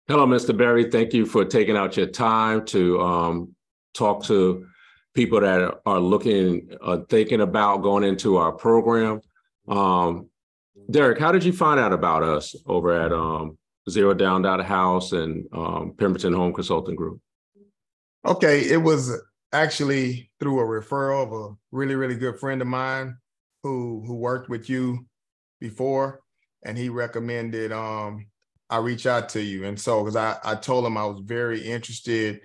Hello, Mr. Berry. Thank you for taking out your time to talk to people that are looking, thinking about going into our program. Um, Derek, how did you find out about us over at Zero Down Data House and Pemberton Home Consulting Group? Okay, it was actually through a referral of a really, really good friend of mine who worked with you before, and he recommended I reach out to you. And so because I told him I was very interested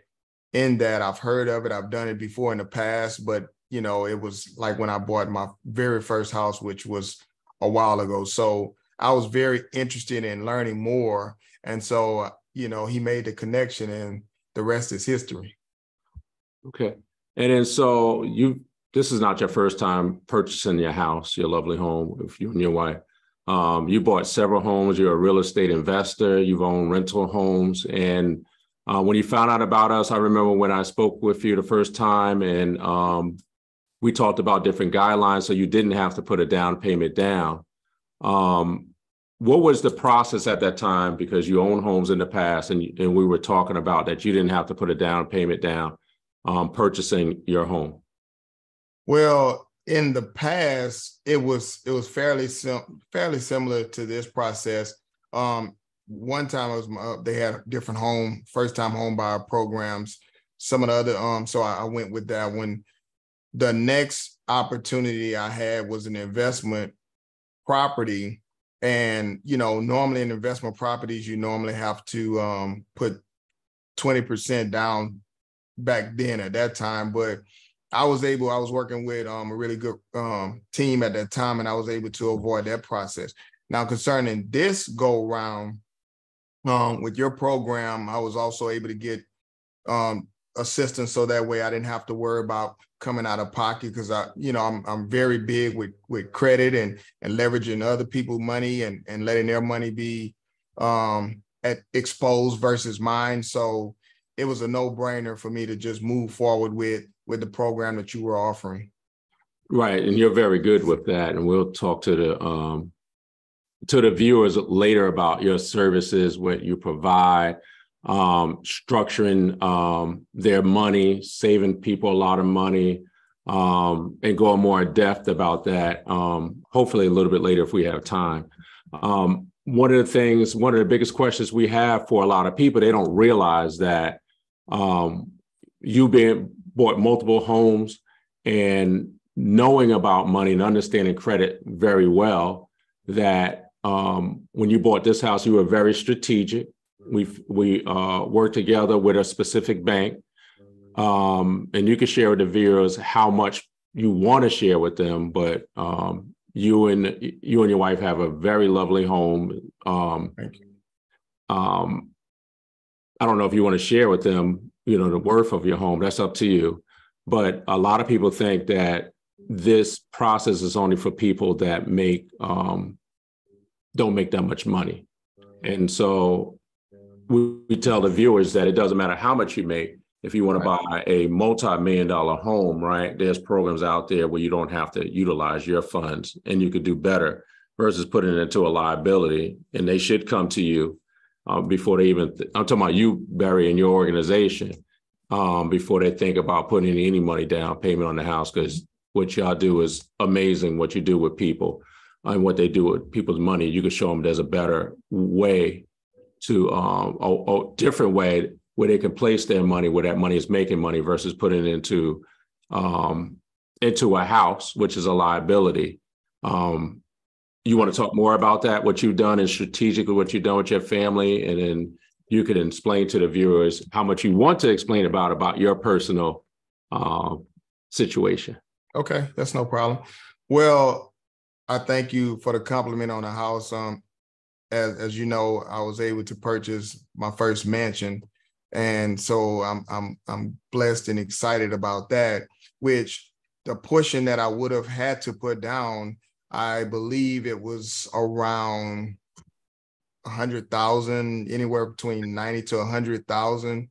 in that. I've heard of it, I've done it before in the past, but it was like when I bought my very first house, which was a while ago. So I was very interested in learning more. And so, he made the connection and the rest is history. Okay. And then this is not your first time purchasing your house, your lovely home with you and your wife. You bought several homes. You're a real estate investor. You've owned rental homes. And when you found out about us, I remember when I spoke with you the first time and we talked about different guidelines so you didn't have to put a down payment down. What was the process at that time? Because you owned homes in the past and we were talking about that you didn't have to put a down payment down purchasing your home. Well, in the past, it was fairly similar to this process. One time they had different first time home buyer programs. Some of the other so I went with that one. The next opportunity I had was an investment property, and normally in investment properties you normally have to put 20% down back then at that time, but I was working with a really good team at that time, and I was able to avoid that process. Now, concerning this go round with your program, I was also able to get assistance, so that way I didn't have to worry about coming out of pocket, because I'm very big with credit and leveraging other people's money and letting their money be exposed versus mine. So it was a no-brainer for me to just move forward with the program that you were offering. Right, and you're very good with that, and we'll talk to the viewers later about your services, what you provide, structuring their money, saving people a lot of money, and going more in depth about that. Hopefully, a little bit later if we have time. One of the biggest questions we have for a lot of people, they don't realize that you bought multiple homes and knowing about money and understanding credit very well, that when you bought this house, you were very strategic. We worked together with a specific bank, and you can share with the viewers how much you want to share with them, but you and your wife have a very lovely home. Thank you. I don't know if you want to share with them, the worth of your home. That's up to you. But a lot of people think that this process is only for people that don't make that much money. And so we tell the viewers that it doesn't matter how much you make. If you want to buy a multi-million-dollar home, right, there's programs out there where you don't have to utilize your funds and you could do better versus putting it into a liability. And they should come to you before they even, I'm talking about you, Barry, and your organization, before they think about putting any money down payment on the house, because what y'all do is amazing, what you do with people and what they do with people's money. You can show them there's a better way to, a different way where they can place their money, where that money is making money versus putting it into a house, which is a liability. You want to talk more about that, what you've done and strategically what you've done with your family, and then you can explain to the viewers how much you want to explain about your personal situation. Okay, that's no problem. Well, I thank you for the compliment on the house. As you know, I was able to purchase my first mansion, and so I'm blessed and excited about that. Which the portion that I would have had to put down, I believe it was around 100,000, anywhere between 90 to 100,000,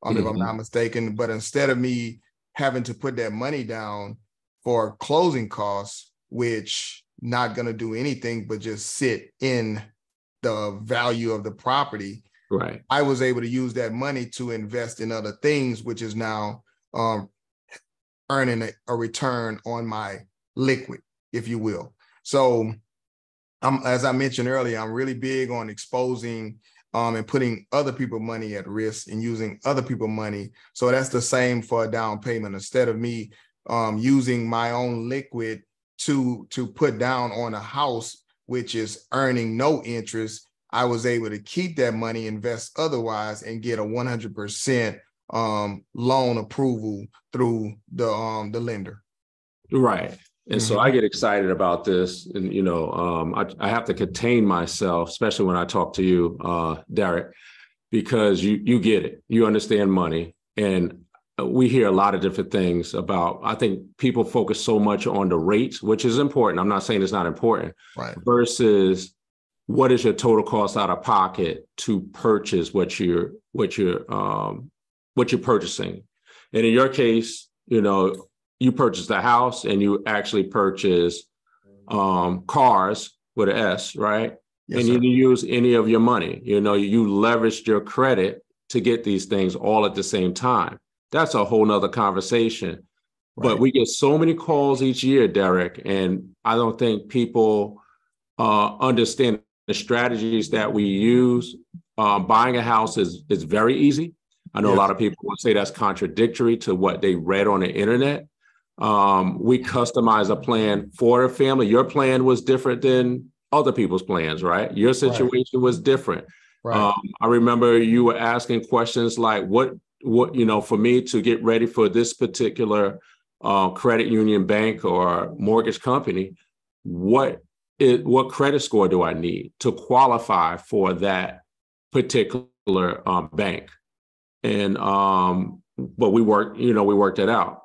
if I'm not mistaken. But instead of me having to put that money down for closing costs, which not going to do anything but just sit in the value of the property, Right. I was able to use that money to invest in other things, which is now earning a return on my liquid, if you will. So as I mentioned earlier, I'm really big on exposing and putting other people's money at risk and using other people's money. So that's the same for a down payment. Instead of me using my own liquid to put down on a house, which is earning no interest, I was able to keep that money, invest otherwise, and get a 100% loan approval through the lender. Right. And so I get excited about this, and I have to contain myself, especially when I talk to you, Derek, because you get it, you understand money, and we hear a lot of different things about. I think people focus so much on the rates, which is important. I'm not saying it's not important, right? Versus what is your total cost out of pocket to purchase what you're purchasing, and in your case, you purchased a house and you actually purchase cars with an S, right? Yes, and sir. You didn't use any of your money. You leveraged your credit to get these things all at the same time. That's a whole nother conversation. Right. But we get so many calls each year, Derek, and I don't think people understand the strategies that we use. Buying a house is very easy. I know a lot of people would say that's contradictory to what they read on the internet. We customize a plan for a family. Your plan was different than other people's plans, right? Your situation was different. Right. I remember you were asking questions like, what, for me to get ready for this particular credit union, bank, or mortgage company, what credit score do I need to qualify for that particular bank? And but we worked it out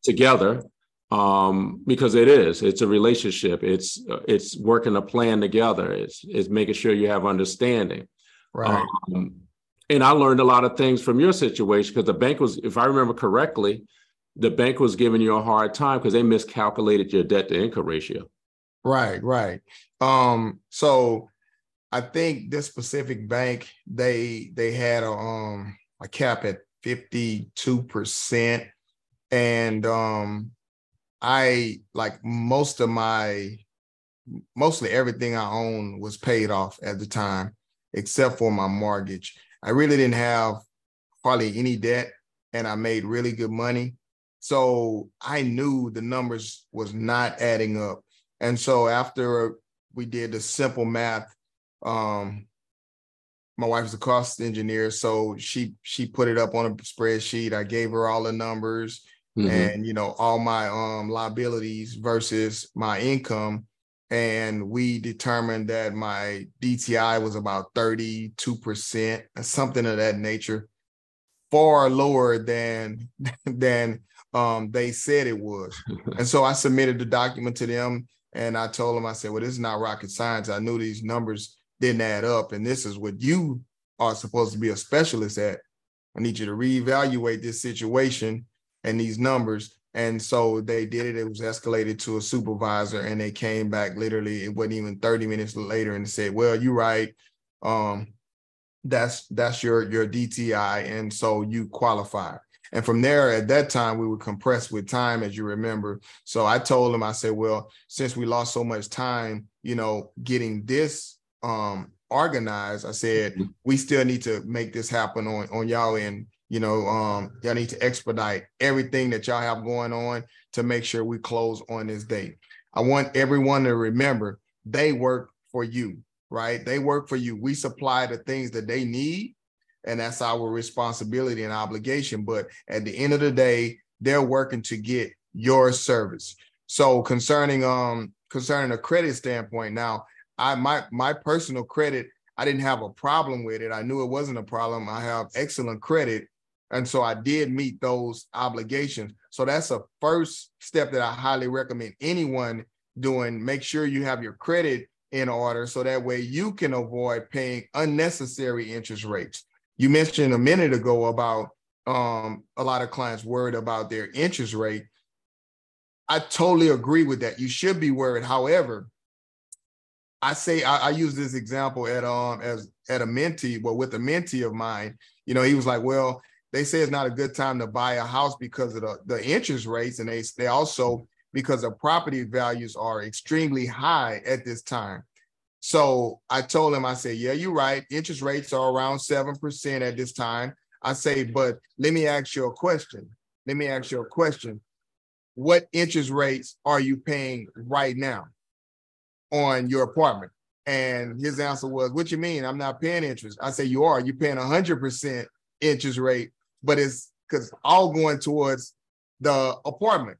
together, because it's a relationship. It's working a plan together. It's making sure you have understanding. Right. And I learned a lot of things from your situation, because the bank was, if I remember correctly, the bank was giving you a hard time because they miscalculated your debt to income ratio. Right. So I think this specific bank, they had a cap at 52%. And I, like, mostly everything I own was paid off at the time, except for my mortgage. I really didn't have hardly any debt, and I made really good money. So I knew the numbers was not adding up. And so after we did the simple math, my wife's a cost engineer, so she put it up on a spreadsheet. I gave her all the numbers and all my liabilities versus my income, and we determined that my DTI was about 32%, something of that nature, far lower than they said it was. And so I submitted the document to them, and I told them, I said, well, this is not rocket science. I knew these numbers didn't add up, and this is what you are supposed to be a specialist at. I need you to reevaluate this situation and these numbers. And so they did it. It was escalated to a supervisor, and they came back literally, it wasn't even 30 minutes later, and said, well, you're right. That's your DTI, and so you qualify. And from there, at that time, we were compressed with time, as you remember. So I told them, I said, well, since we lost so much time, getting this organized, I said, we still need to make this happen on y'all end. Y'all need to expedite everything that y'all have going on to make sure we close on this date. I want everyone to remember, they work for you, right? They work for you. We supply the things that they need, and that's our responsibility and obligation. But at the end of the day, they're working to get your service. So concerning a credit standpoint, now, my personal credit, I didn't have a problem with it. I knew it wasn't a problem. I have excellent credit. And so I did meet those obligations. So that's a first step that I highly recommend anyone doing. Make sure you have your credit in order, so that way you can avoid paying unnecessary interest rates. You mentioned a minute ago about a lot of clients worried about their interest rate. I totally agree with that. You should be worried. However, I use this example at a mentee, well, with a mentee of mine. You know, he was like, well, they say it's not a good time to buy a house because of the interest rates, and they also because the property values are extremely high at this time. So I told him, I said, yeah, you're right. Interest rates are around 7% at this time. I say, but let me ask you a question. What interest rates are you paying right now on your apartment? And his answer was, what you mean? I'm not paying interest. I say, you are. You're paying 100% interest rate, but it's because all going towards the apartment.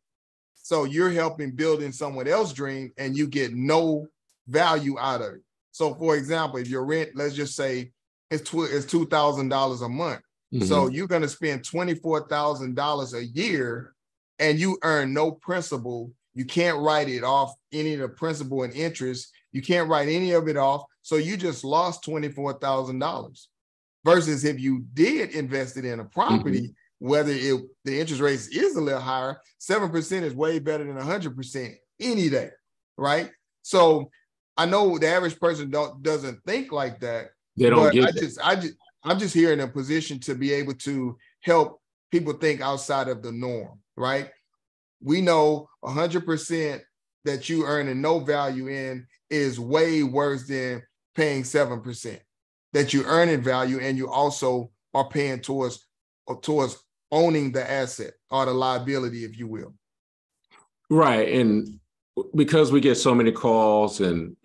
So you're helping building someone else's dream and you get no value out of it. So for example, if your rent, let's just say it's $2,000 a month. Mm-hmm. So you're going to spend $24,000 a year and you earn no principal. You can't write it off, any of the principal and interest. You can't write any of it off. So you just lost $24,000 versus if you did invest it in a property, mm-hmm. whether the interest rate is a little higher, 7% is way better than 100% any day, right? So I know the average person doesn't think like that. They don't get it. I'm just here in a position to be able to help people think outside of the norm, right? We know 100% that you earn and no value in is way worse than paying 7%. That you earn in value and you also are paying towards owning the asset or the liability, if you will. Right, and because we get so many calls and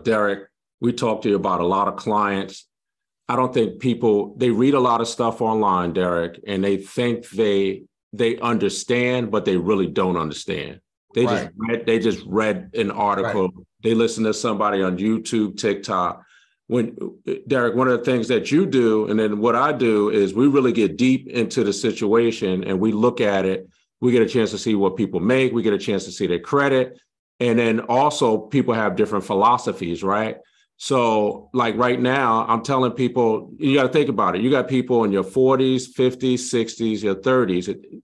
Derek, we talk to you about a lot of clients. I don't think they read a lot of stuff online, Derek, and they think they understand, but they really don't understand. They just read an article. Right. They listen to somebody on YouTube, TikTok. Derek, one of the things that you do, and then what I do is we really get deep into the situation and we look at it. We get a chance to see what people make. We get a chance to see their credit. And then also people have different philosophies, right? So like right now, I'm telling people, you got to think about it. You got people in your 40s, 50s, 60s, your 30s.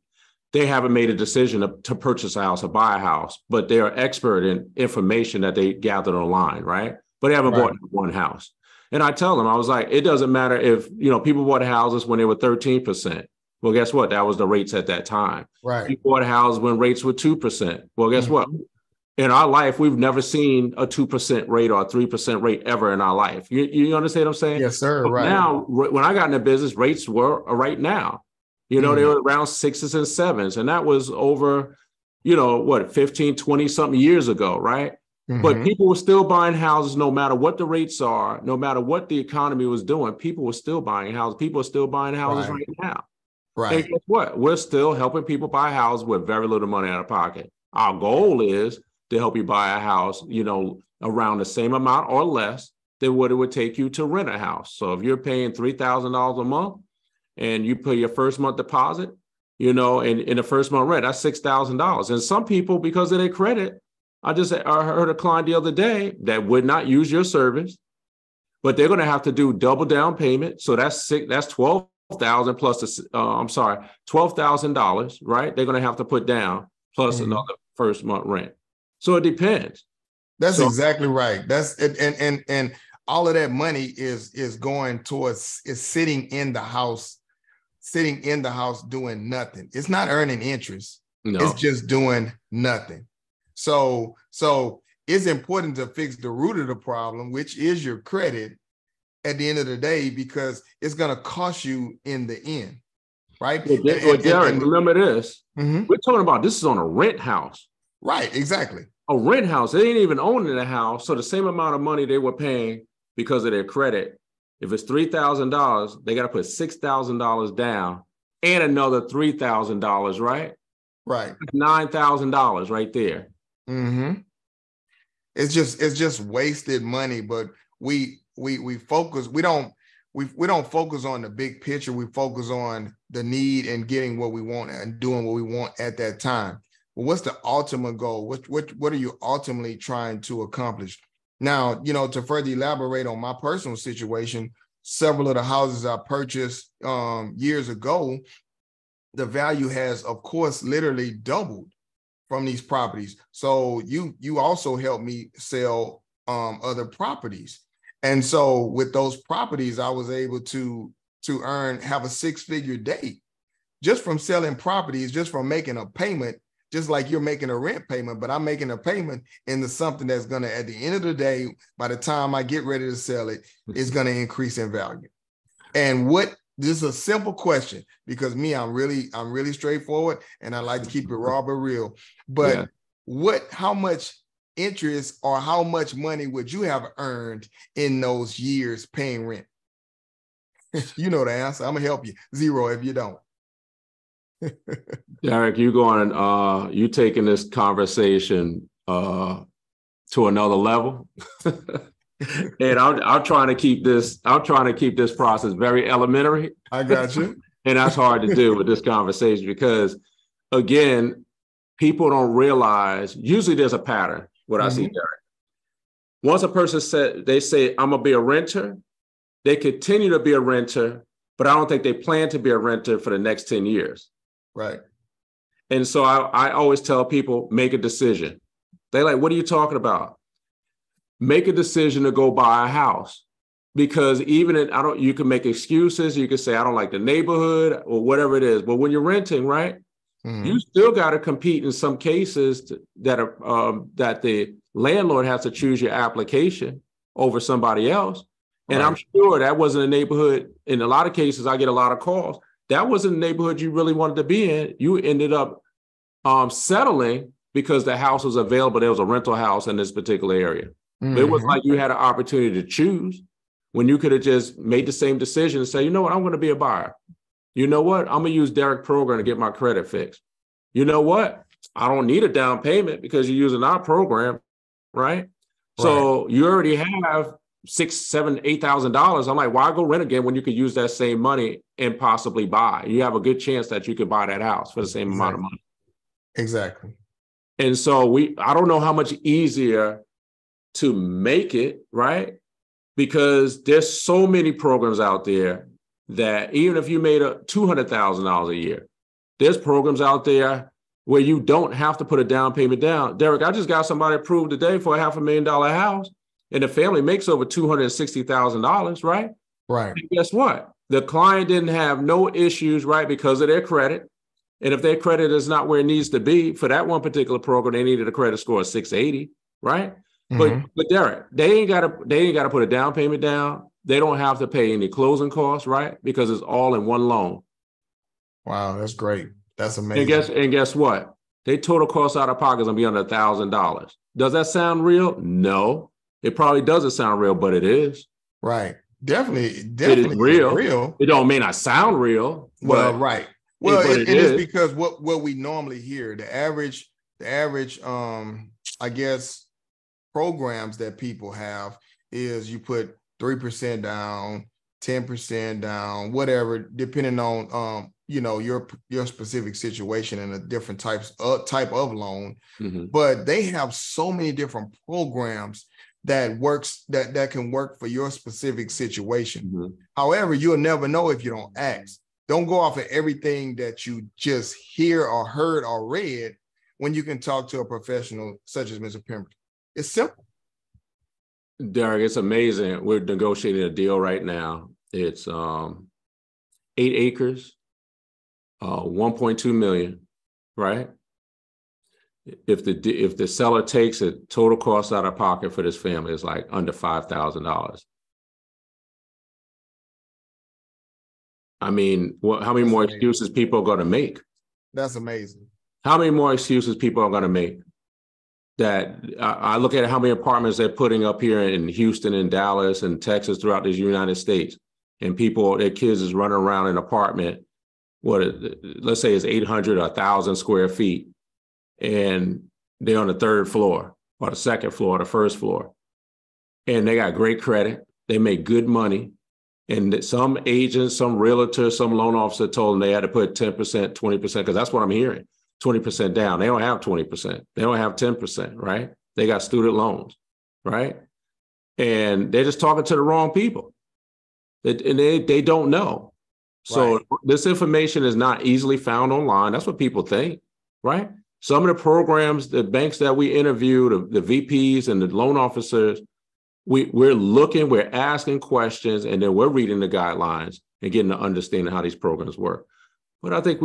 They haven't made a decision to purchase a house or buy a house, but they are expert in information that they gathered online, right? But they haven't bought one house. And I tell them, I was like, it doesn't matter if, people bought houses when they were 13%. Well, guess what? That was the rates at that time. Right. People bought houses when rates were 2%. Well, guess what? In our life, we've never seen a 2% rate or a 3% rate ever in our life. You understand what I'm saying? Yes, sir. But right. Now, when I got into business, rates were right now. They were around 6s and 7s. And that was over, 15, 20 something years ago, right? Mm-hmm. But people were still buying houses no matter what the rates are, no matter what the economy was doing. People were still buying houses. People are still buying houses right now. Right. And guess what? We're still helping people buy houses with very little money out of pocket. Our goal is to help you buy a house, around the same amount or less than what it would take you to rent a house. So if you're paying $3,000 a month and you pay your first month deposit, and in the first month rent, that's $6,000. And some people, because of their credit, I heard a client the other day that would not use your service, but they're going to have to do double down payment. So that's $12,000 plus $12,000, right? They're going to have to put down plus another first month rent. So it depends. That's exactly right. That's it, and all of that money is going towards sitting in the house doing nothing. It's not earning interest. No. It's just doing nothing. So it's important to fix the root of the problem, which is your credit at the end of the day, because it's going to cost you in the end, right? Derek, remember this. Mm-hmm. We're talking about this is on a rent house. Right, exactly. A rent house. They ain't even owning the house. So the same amount of money they were paying because of their credit, if it's $3,000, they got to put $6,000 down and another $3,000, right? Right. $9,000 right there. Mm-hmm. It's just wasted money, but we focus. We don't focus on the big picture. We focus on the need and getting what we want and doing what we want at that time. But what's the ultimate goal? What are you ultimately trying to accomplish? Now, to further elaborate on my personal situation, several of the houses I purchased years ago, the value has, of course, literally doubled from these properties. So you also helped me sell other properties. And so with those properties, I was able to have a 6-figure day just from selling properties, just from making a payment, just like you're making a rent payment, but I'm making a payment into something that's going to, at the end of the day, by the time I get ready to sell it, it's going to increase in value. And this is a simple question, because I'm really straightforward, and I like to keep it raw but real. But how much interest or how much money would you have earned in those years paying rent? You know the answer. I'm gonna help you. 0 if you don't. Derek, you taking this conversation to another level. And I'm trying to keep this process very elementary. I got you. And that's hard to do with this conversation, because again, people don't realize, usually there's a pattern, what I see, Derek. Once a person they say, I'm gonna be a renter, they continue to be a renter, but I don't think they plan to be a renter for the next 10 years. Right. And so I always tell people, make a decision. They're like, what are you talking about? Make a decision to go buy a house, because you can make excuses. You can say, I don't like the neighborhood or whatever it is. But when you're renting, right, you still got to compete in some cases that the landlord has to choose your application over somebody else. And I'm sure that wasn't a neighborhood. In a lot of cases, I get a lot of calls. That wasn't a neighborhood you really wanted to be in. You ended up settling because the house was available. There was a rental house in this particular area. It was like you had an opportunity to choose, when you could have just made the same decision and say, you know what, I'm going to be a buyer. You know what, I'm going to use Derek program to get my credit fixed. You know what, I don't need a down payment because you're using our program, right? So you already have $6,000, $7,000, $8,000. I'm like, why go rent again when you could use that same money and possibly buy? You have a good chance that you could buy that house for the same amount of money. Exactly. And so I don't know how much easier to make it, right? Because there's so many programs out there that even if you made $200,000 a year, there's programs out there where you don't have to put a down payment down. Derek, I just got somebody approved today for a $500,000 house, and the family makes over $260,000, right? Right. And guess what? The client didn't have no issues, right, because of their credit. And if their credit is not where it needs to be for that one particular program, they needed a credit score of 680, right? But Derek, they ain't got to put a down payment down. They don't have to pay any closing costs, right? Because it's all in one loan. Wow, that's great. That's amazing. And guess what? They total cost out of pocket is gonna be under $1,000. Does that sound real? No, it probably doesn't sound real, but it is. Right. Definitely it is real. It don't mean I sound real. Well, right. Well, it is because what we normally hear, the average, I guess, programs that people have is you put 3% down, 10% down, whatever, depending on your specific situation and a different type of loan. But they have so many different programs that can work for your specific situation. However, you'll never know if you don't ask. Don't go off of everything that you just hear or heard or read when you can talk to a professional such as Mr. Pemberton. It's simple. Derek, it's amazing. We're negotiating a deal right now. It's 8 acres, 1.2 million, right? If the seller takes it, total cost out of pocket for this family is like under $5,000. I mean, how many more excuses people are going to make? That's amazing. How many more excuses people are going to make? That I look at how many apartments they're putting up here in Houston and Dallas and Texas throughout the United States. And their kids is running around an apartment, let's say it's 800 or 1,000 square feet. And they're on the 3rd floor or the 2nd floor, or the 1st floor. And they got great credit. They make good money. And some agents, some realtors, some loan officer told them they had to put 10%, 20%, because that's what I'm hearing. 20% down. They don't have 20%. They don't have 10%, right? They got student loans, right? And they're just talking to the wrong people. And they don't know. So This information is not easily found online. That's what people think, right? Some of the programs, the banks that we interview, the VPs and the loan officers, we're looking, we're asking questions, and then we're reading the guidelines and getting to understanding how these programs work. But I think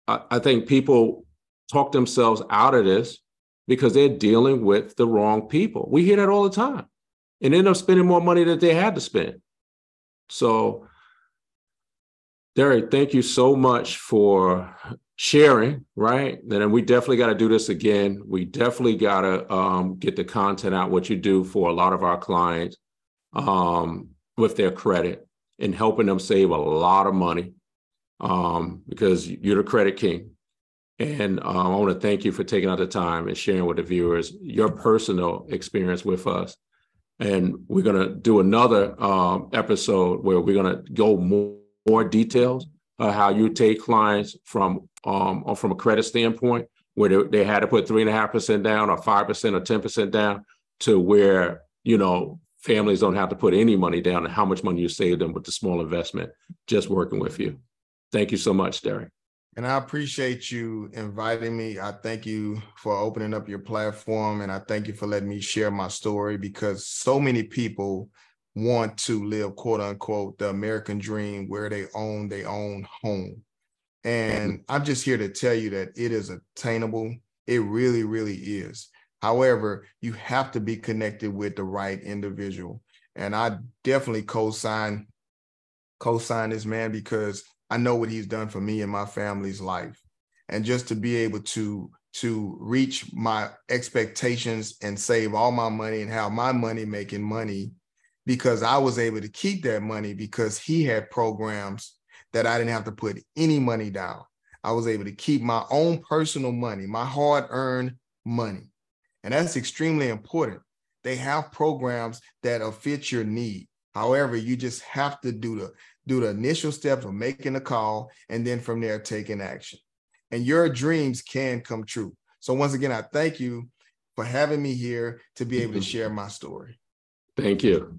I think people talk themselves out of this because they're dealing with the wrong people. We hear that all the time, and end up spending more money than they had to spend. So, Derek, thank you so much for sharing, right? And then we definitely got to do this again. We definitely got to get the content out, what you do for a lot of our clients with their credit and helping them save a lot of money because you're the credit king. And I want to thank you for taking out the time and sharing with the viewers your personal experience with us. And we're going to do another episode where we're going to go more details of how you take clients from a credit standpoint, where they had to put 3.5% down or 5% or 10% down, to where, you know, families don't have to put any money down, and how much money you save them with the small investment just working with you. Thank you so much, Derek. And I appreciate you inviting me. I thank you for opening up your platform, and I thank you for letting me share my story, because so many people want to live, quote unquote, the American dream, where they own their own home. And I'm just here to tell you that it is attainable. It really, really is. However, you have to be connected with the right individual. And I definitely co-sign this man, because I know what he's done for me and my family's life. And just to be able to reach my expectations and save all my money and have my money making money, because I was able to keep that money because he had programs that I didn't have to put any money down. I was able to keep my own personal money, my hard-earned money. And that's extremely important. They have programs that'll fit your need. However, you just have to do the initial steps of making a call, and then from there, taking action. And your dreams can come true. So once again, I thank you for having me here to be able to share my story. Thank you.